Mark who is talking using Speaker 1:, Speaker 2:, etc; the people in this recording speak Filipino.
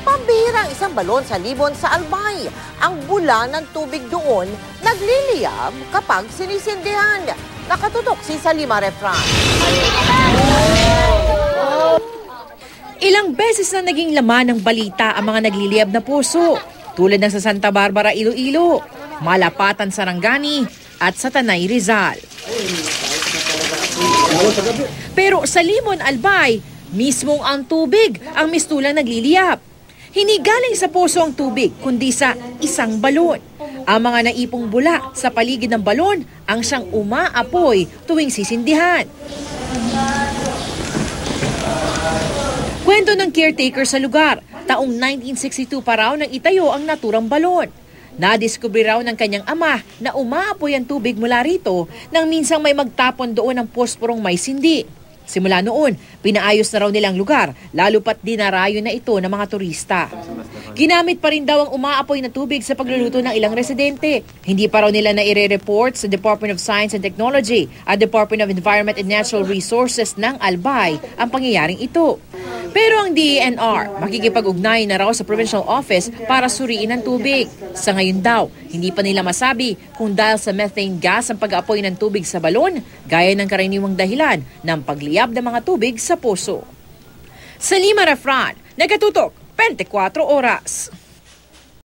Speaker 1: Pambihirang isang balon sa Libon sa Albay. Ang bula ng tubig doon nagliliyab kapag sinisindihan. Nakatutok si Salima Refran.
Speaker 2: Ilang beses na naging laman ng balita ang mga nagliliyab na puso, tulad ng sa Santa Barbara, Iloilo, Malapatan, Sarangani at sa Tanay, Rizal. Pero sa Limon, Albay, mismong ang tubig ang mistulang nagliliyab. Hindi galing sa puso ang tubig, kundi sa isang balon. Ang mga naipong bula sa paligid ng balon ang siyang umaapoy tuwing sisindihan. Kwento ng caretaker sa lugar, taong 1962 pa raw nang itayo ang naturang balon. Nadiskubre raw ng kanyang ama na umaapoy ang tubig mula rito nang minsang may magtapon doon ng posporong may sindi. Simula noon, pinaayos na raw nilang lugar, lalo pat dinarayo na ito ng mga turista. Ginamit pa rin daw ang umaapoy na tubig sa pagluluto ng ilang residente. Hindi pa raw nila na ire-report sa Department of Science and Technology at Department of Environment and Natural Resources ng Albay ang pangyayaring ito. Pero ang DENR, makikipag-ugnay na raw sa Provincial Office para suriin ang tubig. Sa ngayon daw, hindi pa nila masabi kung dahil sa methane gas ang pag-aapoy ng tubig sa balon, gaya ng karaniwang dahilan ng pagliyab ng mga tubig sa puso. Salima Refran, Nagatutok, 24 Oras.